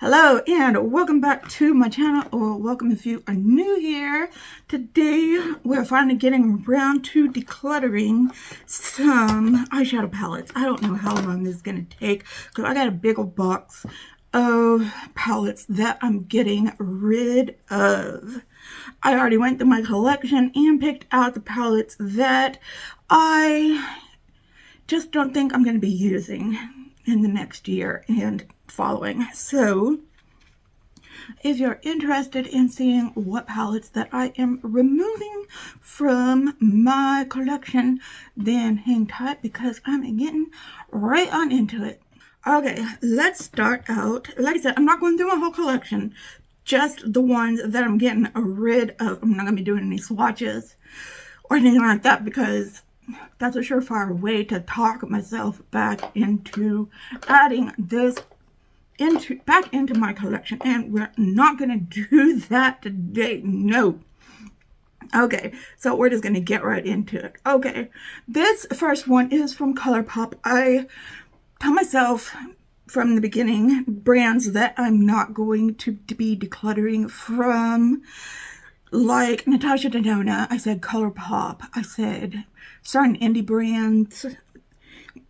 Hello and welcome back to my channel, or welcome if you are new here. Today we're finally getting around to decluttering some eyeshadow palettes. I don't know how long this is going to take because I got a big old box of palettes that I'm getting rid of. I already went through my collection and picked out the palettes that I just don't think I'm going to be using in the next year and following. So if you're interested in seeing what palettes that I am removing from my collection, then hang tight because I'm getting right on into it. Okay, let's start out. Like I said, I'm not going through my whole collection, just the ones that I'm getting rid of. I'm not going to be doing any swatches or anything like that because that's a surefire way to talk myself back into adding this back into my collection, and we're not going to do that today. No. Okay, so we're just going to get right into it. Okay, this first one is from ColourPop. I tell myself from the beginning brands that I'm not going to be decluttering from, like Natasha Denona. I said ColourPop. I said certain indie brands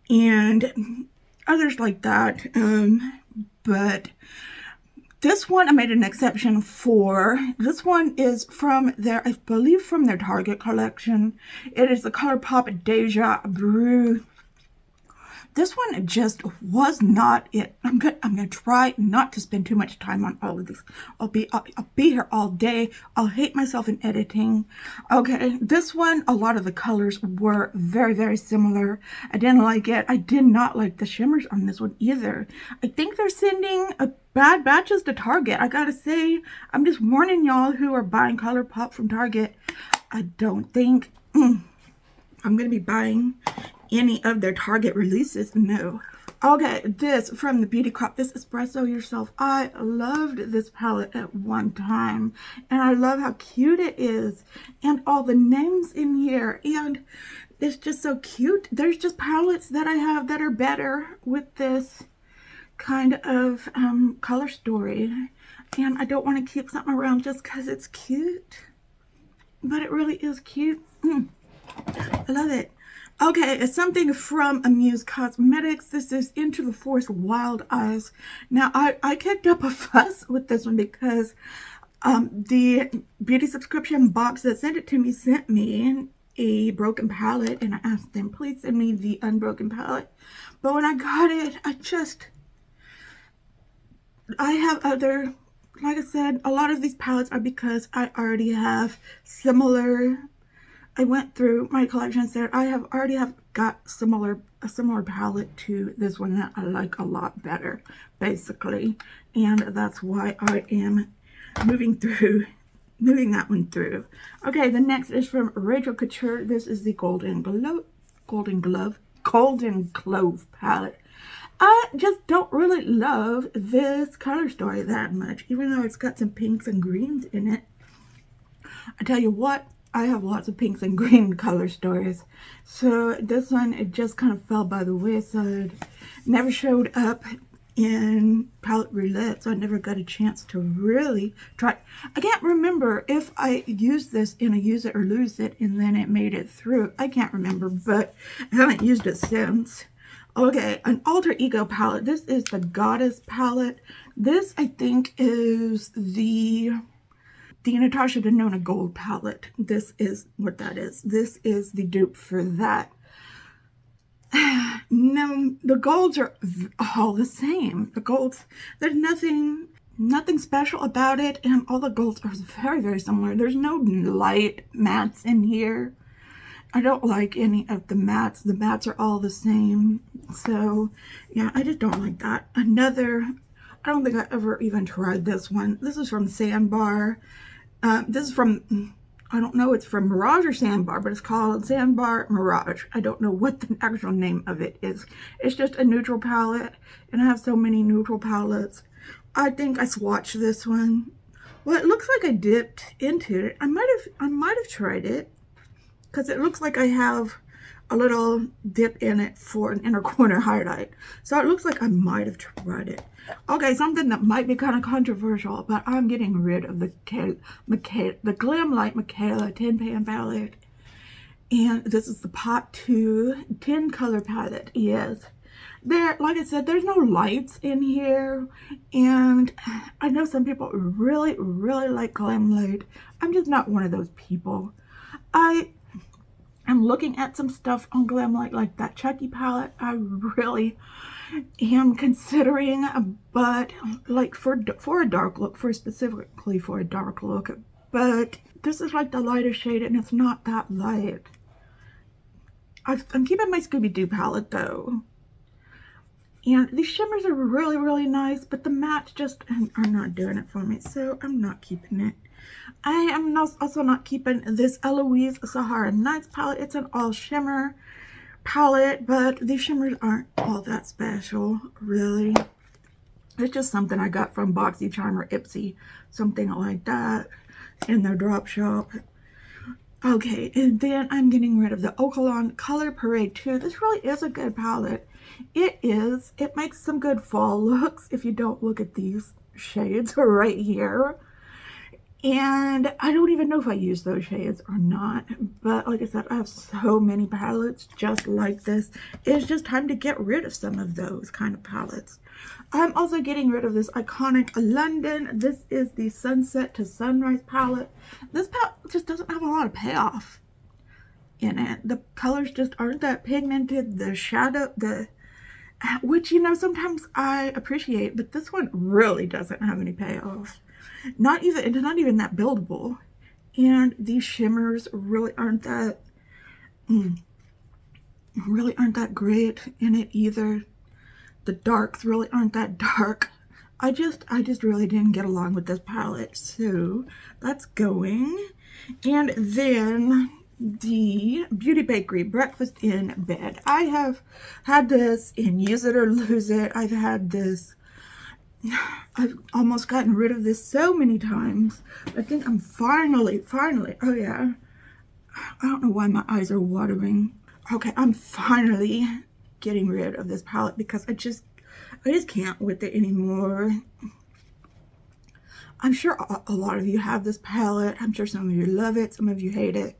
and others like that. But this one I made an exception for. This one is from their, I believe, from their Target collection. It is the ColourPop Deja Brew. This one just was not it. I'm gonna try not to spend too much time on all of this. I'll be here all day. I'll hate myself in editing. Okay, this one, a lot of the colors were very, very similar. I didn't like it. I did not like the shimmers on this one either. I think they're sending bad batches to Target. I gotta say, I'm just warning y'all who are buying ColourPop from Target. I don't think I'm gonna be buying any of their Target releases. No. Okay, this from the Beauty Crop. This Espresso Yourself. I loved this palette at one time, and I love how cute it is, and all the names in here, and it's just so cute. There's just palettes that I have that are better with this kind of color story, and I don't want to keep something around just because it's cute, but it really is cute. I love it. Okay, it's something from Amuse Cosmetics. This is Into the Forest Wild Eyes. Now, I kicked up a fuss with this one because the beauty subscription box that sent it to me sent me a broken palette, and I asked them, please send me the unbroken palette. But when I got it, I have other, like I said, a lot of these palettes are because I already have similar. I went through my collection and said I already have got a similar palette to this one that I like a lot better, basically, and that's why I am moving that one through. Okay, the next is from Rachel Couture. This is the Golden Clove palette. I just don't really love this color story that much, even though it's got some pinks and greens in it. I tell you what, I have lots of pinks and green color stories. So this one, it just kind of fell by the wayside. Never showed up in palette roulette, so I never got a chance to really try. I can't remember if I used this in a use it or lose it and then it made it through. I can't remember, but I haven't used it since. Okay, an alter ego palette. This is the Goddess palette. This, I think, is the Natasha Denona Gold palette. This is what that is. This is the dupe for that. No, the golds are all the same. The golds, there's nothing special about it, and all the golds are very, very similar. There's no light mattes in here. I don't like any of the mattes. The mattes are all the same. So, yeah, I just don't like that. I don't think I ever even tried this one. This is from Sandbar. This is from, I don't know, it's from Mirage or Sandbar, but it's called Sandbar Mirage. I don't know what the actual name of it is. It's just a neutral palette, and I have so many neutral palettes. I think I swatched this one. Well, it looks like I dipped into it. I might have tried it, because it looks like I have a little dip in it for an inner corner highlight. So it looks like I might have tried it. Okay, something that might be kind of controversial, but I'm getting rid of the Glam Light Michaela 10 pan palette. And this is the Pot 2 10 color palette. Yes. There, like I said, there's no lights in here, and I know some people really like Glam Light. I'm just not one of those people. I'm looking at some stuff on Glam Light, like that Chucky palette. I really am considering, but like for a dark look, specifically for a dark look. But this is like the lighter shade, and it's not that light. I'm keeping my Scooby-Doo palette though. And these shimmers are really nice, but the mattes just are not doing it for me, so I'm not keeping it. I am also not keeping this Eloise Sahara Nights palette. It's an all shimmer palette, but these shimmers aren't all that special, really. It's just something I got from Boxy Charm or Ipsy, something like that, in their drop shop. Okay, and then I'm getting rid of the Okalon Color Parade 2. This really is a good palette. It makes some good fall looks if you don't look at these shades right here. And I don't even know if I use those shades or not, but like I said, I have so many palettes just like this. It's just time to get rid of some of those kind of palettes. I'm also getting rid of this iconic London. This is the Sunset to Sunrise palette. This palette just doesn't have a lot of payoff in it. The colors just aren't that pigmented. The shadow, which, you know, sometimes I appreciate, but this one really doesn't have any payoff. It's not even that buildable. And these shimmers really aren't that great in it either. The darks really aren't that dark. I just really didn't get along with this palette, so that's going. And then the Beauty Bakery Breakfast in Bed. I have had this in Use It or Lose It. I've almost gotten rid of this so many times. I think I'm finally, oh yeah. I don't know why my eyes are watering. Okay, I'm finally getting rid of this palette because I just can't with it anymore. I'm sure a lot of you have this palette. I'm sure some of you love it, some of you hate it.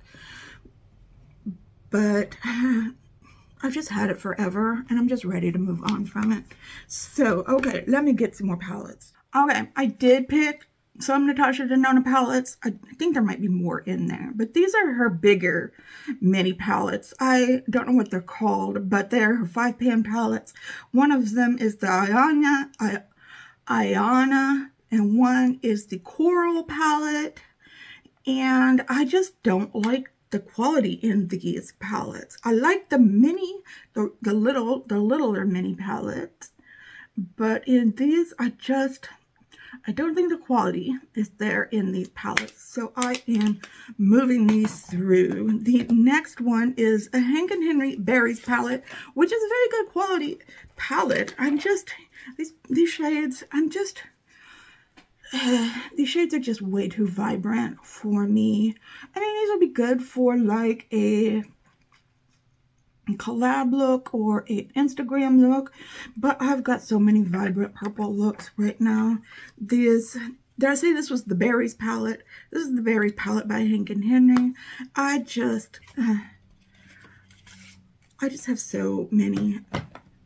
But I've just had it forever, and I'm just ready to move on from it. So, okay, let me get some more palettes. Okay, I did pick some Natasha Denona palettes. I think there might be more in there, but these are her bigger mini palettes. I don't know what they're called, but they're her 5-pan palettes. One of them is the Ayana, and one is the Coral palette. And I just don't like the quality in these palettes. I like the mini, the littler mini palettes, but in these, I don't think the quality is there in these palettes. So I am moving these through. The next one is a Hank and Henry Berries palette, which is a very good quality palette. These shades, these shades are just way too vibrant for me. I mean, these would be good for like a collab look or an Instagram look, but I've got so many vibrant purple looks right now. Did I say this was the Berries palette? This is the Berries palette by Hank and Henry. I just have so many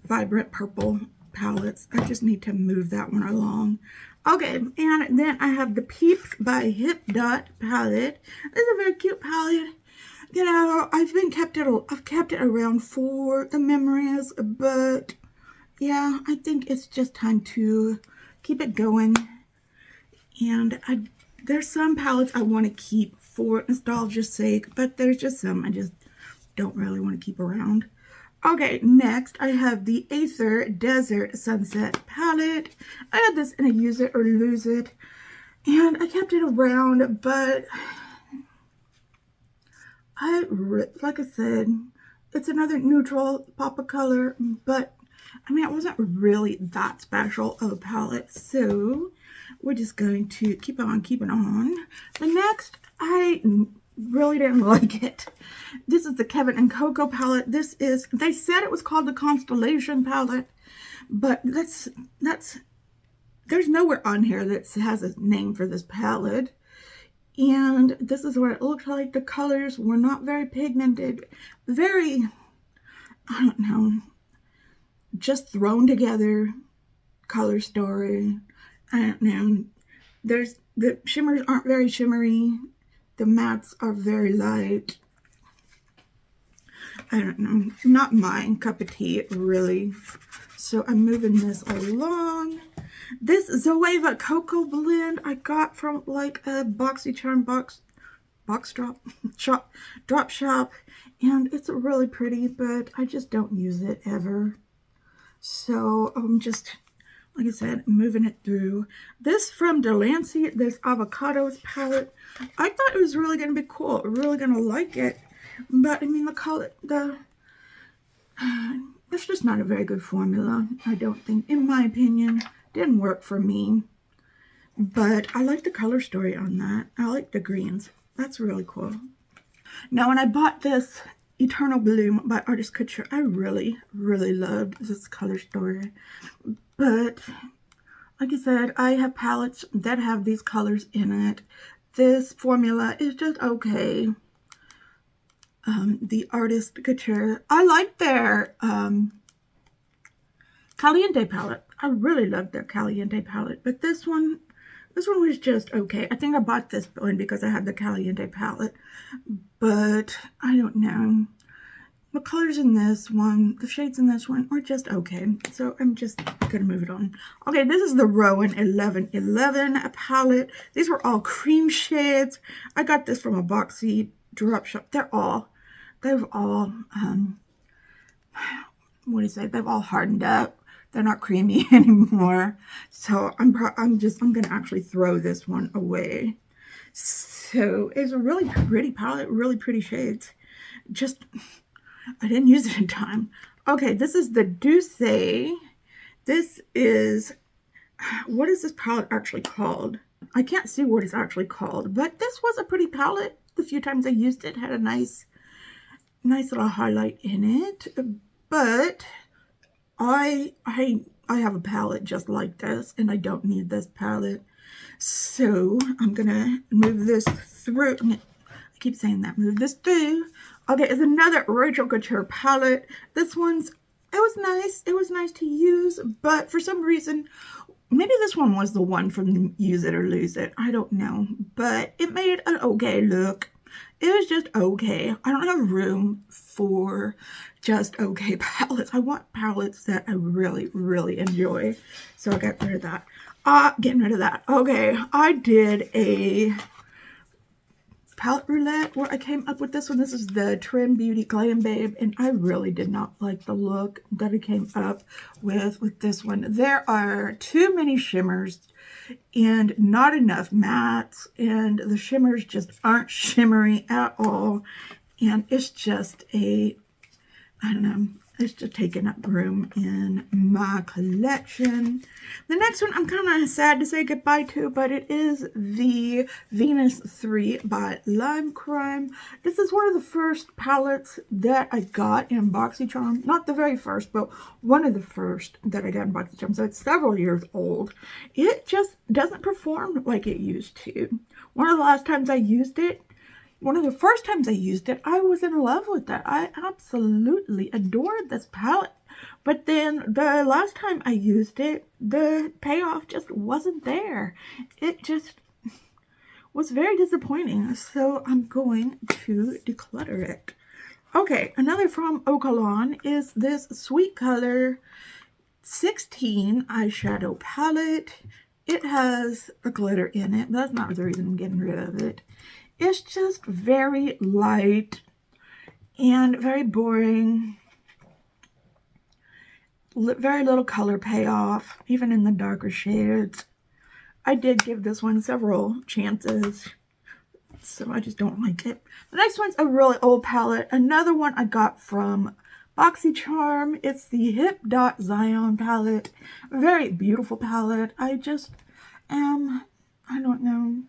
vibrant purple palettes. I just need to move that one along. Okay, and then I have the Peeps by Hip Dot palette. This is a very cute palette. You know, I've kept it around for the memories, but yeah, I think it's just time to keep it going. And there's some palettes I want to keep for nostalgia's sake, but there's just some I just don't really want to keep around. Okay, next I have the Aether Desert Sunset palette. I had this in a Use It or Lose It, and I kept it around, but like I said, it's another neutral pop of color, but I mean, it wasn't really that special of a palette, so we're just going to keep on keeping on. The next, I Really didn't like it. This is the Kevin and Coco palette. This is, they said it was called the Constellation palette, but there's nowhere on here that has a name for this palette. And this is what it looked like. The colors were not very pigmented, very, I don't know, just thrown together color story. I don't know. The shimmers aren't very shimmery. The mattes are very light. I don't know, not my cup of tea, really. So I'm moving this along. This Zoeva Cocoa blend I got from like a BoxyCharm drop shop, and it's really pretty, but I just don't use it ever. So I'm just, like I said, moving it through. This from Delancey, this Avocados palette, I thought it was really going to be cool, really going to like it. But I mean, the color, it's just not a very good formula, I don't think, in my opinion. Didn't work for me. But I like the color story on that. I like the greens. That's really cool. Now, when I bought this Eternal Bloom by Artist Couture, I really, really loved this color story. But, like I said, I have palettes that have these colors in it. This formula is just okay. The Artist Couture, I like their Caliente palette. I really loved their Caliente palette, but this one was just okay. I think I bought this one because I had the Caliente palette, but I don't know. The colors in this one, the shades in this one are just okay. So I'm just gonna move it on. Okay, this is the Rowan 1111 palette. These were all cream shades. I got this from a Boxy drop shop. They've all, what do you say? They've all hardened up. They're not creamy anymore. So I'm gonna actually throw this one away. So it's a really pretty palette, really pretty shades. Just, I didn't use it in time. Okay, this is the Douce. This is, what is this palette actually called? I can't see what it's actually called, but this was a pretty palette. The few times I used it, had a nice little highlight in it. But I have a palette just like this, and I don't need this palette. So I'm gonna move this through. I keep saying that, move this through. Okay, it's another Rachel Couture palette. This one's, it was nice. It was nice to use, but for some reason, maybe this one was the one from Use It or Lose It. I don't know, but it made an okay look. It was just okay. I don't have room for just okay palettes. I want palettes that I really, really enjoy. So I got rid of that. Getting rid of that. Okay, I did a palette roulette where I came up with this one. This is the Trim Beauty Glam Babe, and I really did not like the look that I came up with this one. There are too many shimmers and not enough mattes, and the shimmers just aren't shimmery at all, and it's just a, I don't know, it's just taking up room in my collection. The next one I'm kind of sad to say goodbye to, but it is the Venus 3 by Lime Crime. This is one of the first palettes that I got in BoxyCharm. Not the very first, but one of the first that I got in BoxyCharm. So it's several years old. It just doesn't perform like it used to. One of the last times I used it, one of the first times I used it, I was in love with it. I absolutely adored this palette. But then the last time I used it, the payoff just wasn't there. It just was very disappointing. So I'm going to declutter it. Okay, another from Okalon is this Sweet Color 16 eyeshadow palette. It has a glitter in it, but that's not the reason I'm getting rid of it. It's just very light and very boring. Very little color payoff, even in the darker shades. I did give this one several chances, so I just don't like it. The next one's a really old palette. Another one I got from BoxyCharm. It's the Hip Dot Zion palette. A very beautiful palette. I just am, I don't know.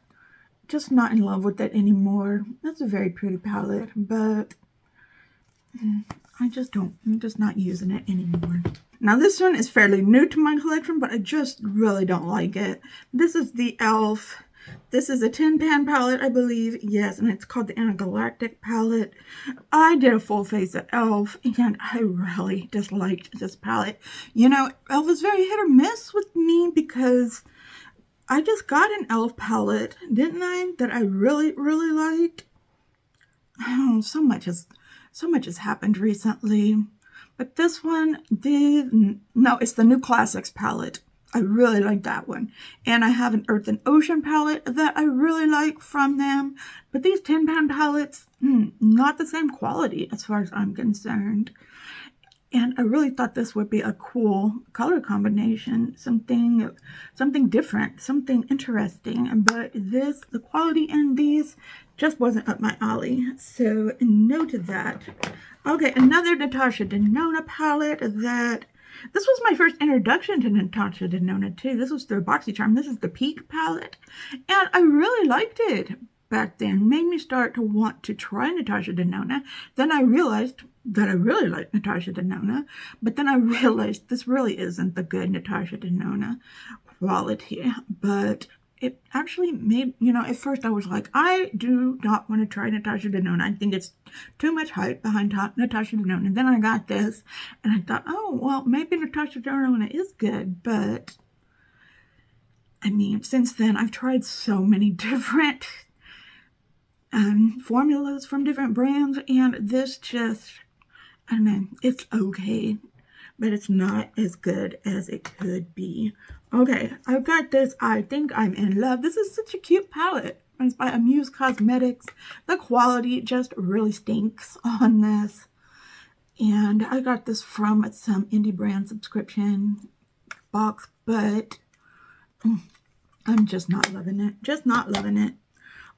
just not in love with it anymore. That's a very pretty palette, but I'm just not using it anymore. Now this one is fairly new to my collection, but I just really don't like it. This is the e.l.f. This is a tin pan palette, I believe. Yes, and it's called the Intergalactic palette. I did a full face of e.l.f. and I really disliked this palette. You know, e.l.f. is very hit or miss with me because I just got an e.l.f. palette, didn't I? That I really, really liked. Oh, so much has happened recently. But this one no, it's the New Classics palette. I really like that one. And I have an Earth and Ocean palette that I really like from them. But these tin pan palettes, not the same quality as far as I'm concerned. And I really thought this would be a cool color combination, something different, something interesting. But the quality in these just wasn't up my alley. So no to that. Okay, another Natasha Denona palette this was my first introduction to Natasha Denona too. This was through BoxyCharm. This is the Peak palette. And I really liked it back then. Made me start to want to try Natasha Denona. Then I realized that I really like Natasha Denona. But then I realized this really isn't the good Natasha Denona quality. But it actually made, at first I was like, I do not want to try Natasha Denona. I think it's too much hype behind Natasha Denona. And then I got this and I thought, oh, well, maybe Natasha Denona is good. But, I mean, since then I've tried so many different formulas from different brands. And this just, I don't know, it's okay. But it's not as good as it could be. Okay, I've got this I Think I'm in Love. This is such a cute palette. It's by Amuse Cosmetics. The quality just really stinks on this. And I got this from some indie brand subscription box, but I'm just not loving it. Just not loving it.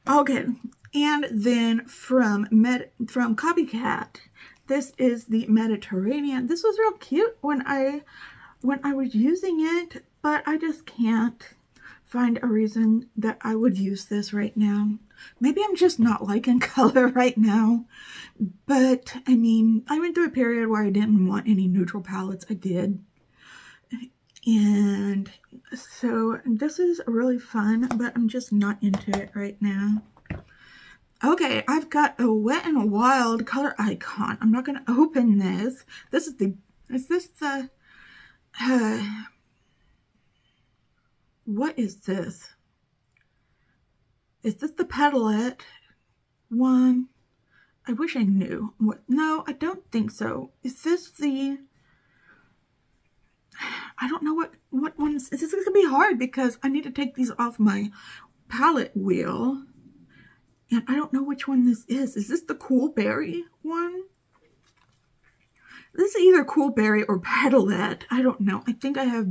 Okay, and then from Copycat, this is the Mediterranean. This was real cute when I was using it, but I just can't find a reason that I would use this right now. Maybe I'm just not liking color right now. But, I mean, I went through a period where I didn't want any neutral palettes. I did. And so this is really fun, but I'm just not into it right now. Okay, I've got a Wet n Wild color icon. I'm not going to open this. Is what is this? Is this the Petalette one? I wish I knew. No, I don't think so. Is this the... I don't know what one is. This is going to be hard because I need to take these off my palette wheel. And I don't know which one this is. Is this the Cool Berry one? This is either Cool Berry or Petalette. I don't know. I think I have,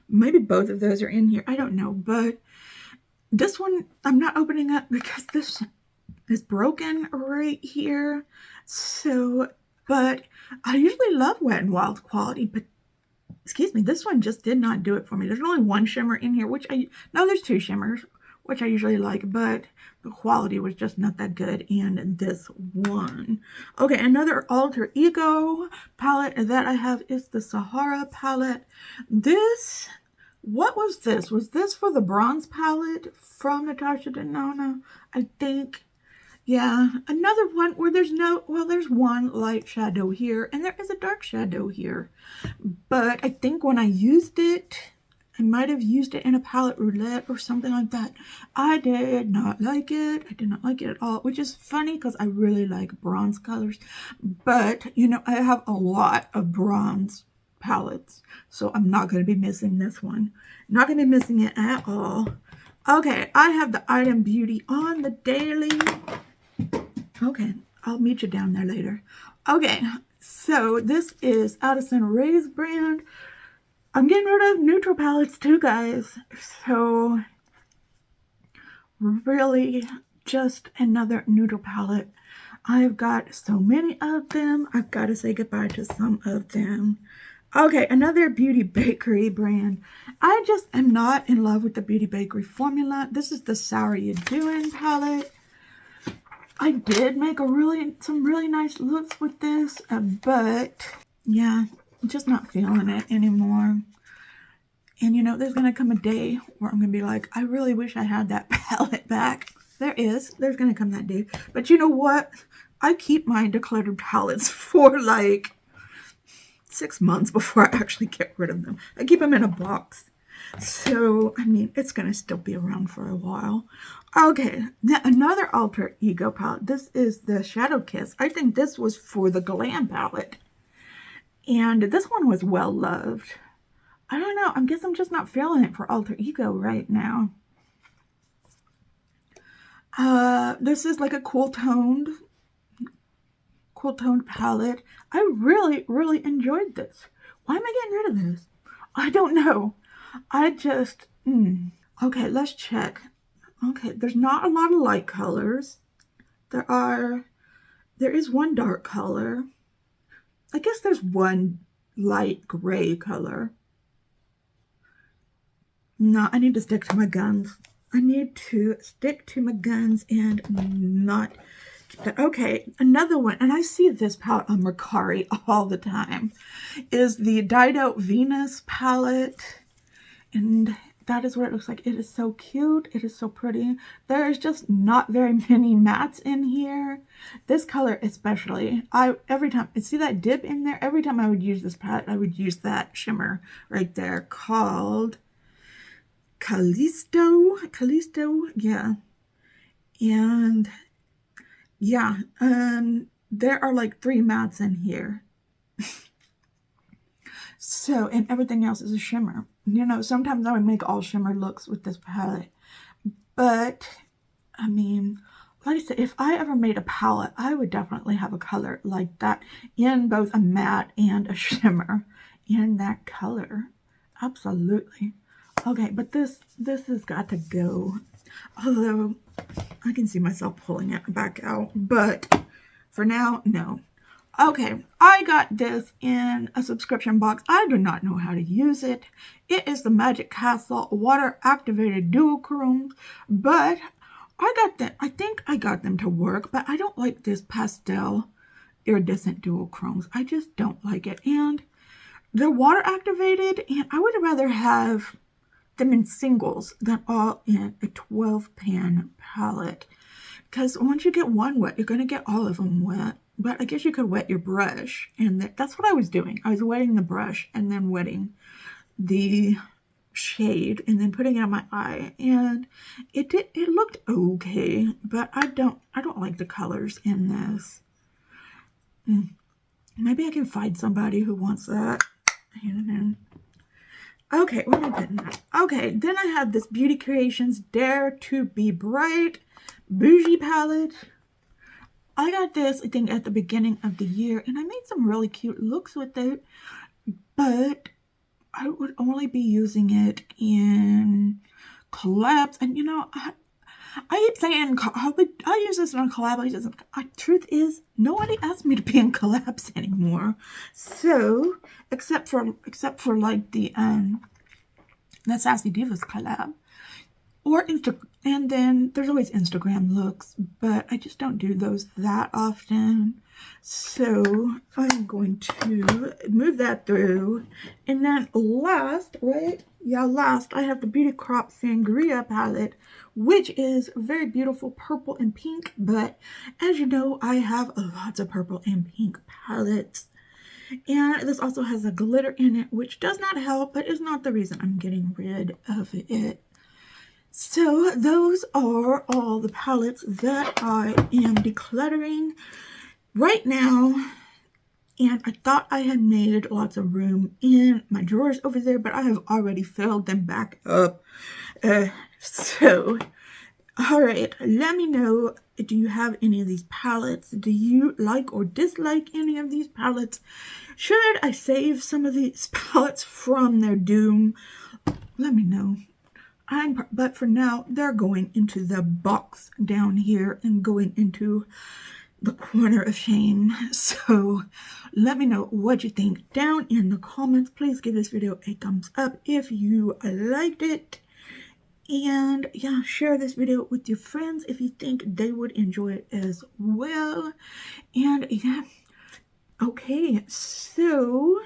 maybe both of those are in here. I don't know. But this one, I'm not opening up because this is broken right here. So, but I usually love Wet n Wild quality, but excuse me, this one just did not do it for me. There's only one shimmer in here, no, there's two shimmers, which I usually like, but the quality was just not that good in this one. Okay, another Alter Ego palette that I have is the Sahara palette. What was this? Was this for the bronze palette from Natasha Denona? I think, yeah. Another one where there's one light shadow here, and there is a dark shadow here. But I think when I used it, I might have used it in a palette roulette or something like that. I did not like it. I did not like it at all, which is funny because I really like bronze colors. But, I have a lot of bronze palettes, so I'm not going to be missing this one. Not going to be missing it at all. Okay, I have the Item Beauty on the daily. Okay, I'll meet you down there later. Okay, so this is Addison Rae's brand. I'm getting rid of neutral palettes too, guys. So, really, just another neutral palette. I've got so many of them. I've got to say goodbye to some of them. Okay, another Beauty Bakery brand. I just am not in love with the Beauty Bakery formula. This is the Sour You Doing palette. I did make some really nice looks with this, but yeah, I'm just not feeling it anymore. And you know, there's going to come a day where I'm going to be like, I really wish I had that palette back. There's going to come that day. But you know what? I keep my decluttered palettes for like 6 months before I actually get rid of them. I keep them in a box. So, I mean, it's going to still be around for a while. Okay, now another alter ego palette. This is the Shadow Kiss. I think this was for the Glam palette. And this one was well loved. I don't know. I guess I'm just not feeling it for alter ego right now. This is like a cool toned palette. I really enjoyed this. Why am I getting rid of this? I don't know. I just, Okay, let's check. Okay, there's not a lot of light colors. There is one dark color. I guess there's one light gray color. No, I need to stick to my guns. I need to stick to my guns and not... Okay, another one, and I see this palette on Mercari all the time, is the Dido Venus palette. And that is what it looks like. It is so cute. It is so pretty. There's just not very many mattes in here. This color especially. Every time I see that dip in there, every time I would use this palette, I would use that shimmer right there called Callisto, yeah. And yeah, there are like 3 mattes in here. So, and everything else is a shimmer. You know, sometimes I would make all shimmer looks with this palette. But, I mean, like I said, if I ever made a palette, I would definitely have a color like that in both a matte and a shimmer in that color. Absolutely. Okay, but this has got to go. Although, I can see myself pulling it back out. But, for now, no. Okay, I got this in a subscription box. I do not know how to use it. It is the Magic Castle Water Activated Duochrome, but I think I got them to work, but I don't like this pastel iridescent duochromes. I just don't like it. And they're water activated, and I would rather have them in singles than all in a 12-pan palette. Because once you get one wet, you're going to get all of them wet. But I guess you could wet your brush, and that's what I was doing. I was wetting the brush and then wetting the shade and then putting it on my eye, and it looked okay, but I don't like the colors in this. Maybe I can find somebody who wants that. Okay, where am I putting that? Okay, then I have this Beauty Creations Dare to Be Bright Bougie palette. I got this, I think, at the beginning of the year, and I made some really cute looks with it, but I would only be using it in collabs. And you know, I keep saying I use this in a collab. Truth is, nobody asked me to be in collabs anymore. So, except for like the Sassy Divas collab. Or and then there's always Instagram looks, but I just don't do those that often. So I'm going to move that through. And then last, I have the Beauty Crop Sangria palette, which is very beautiful purple and pink. But as you know, I have lots of purple and pink palettes. And this also has a glitter in it, which does not help, but is not the reason I'm getting rid of it. So those are all the palettes that I am decluttering right now. And I thought I had made lots of room in my drawers over there, but I have already filled them back up. All right, let me know, do you have any of these palettes? Do you like or dislike any of these palettes? Should I save some of these palettes from their doom? Let me know. But for now, they're going into the box down here and going into the corner of shame. So let me know what you think down in the comments. Please give this video a thumbs up if you liked it. And yeah, share this video with your friends if you think they would enjoy it as well. And yeah, okay, so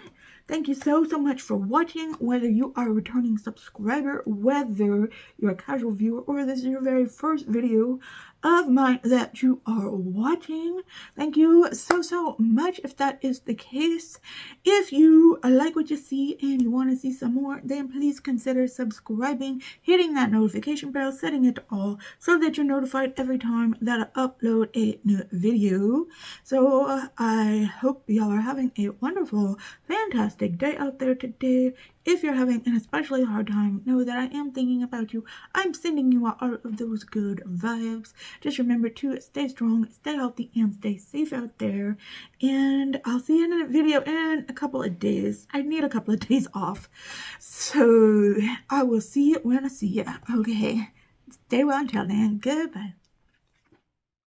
thank you so much for watching. Whether you are a returning subscriber, whether you're a casual viewer, or this is your very first video of mine that you are watching, thank you so much. If that is the case, if you like what you see and you want to see some more, then please consider subscribing, hitting that notification bell, setting it to all so that you're notified every time that I upload a new video. So I hope y'all are having a wonderful, fantastic day out there today. If you're having an especially hard time, know that I am thinking about you. I'm sending you all of those good vibes. Just remember to stay strong, stay healthy, and stay safe out there. And I'll see you in a video in a couple of days. I need a couple of days off. So I will see you when I see you. Okay. Stay well until then. Goodbye.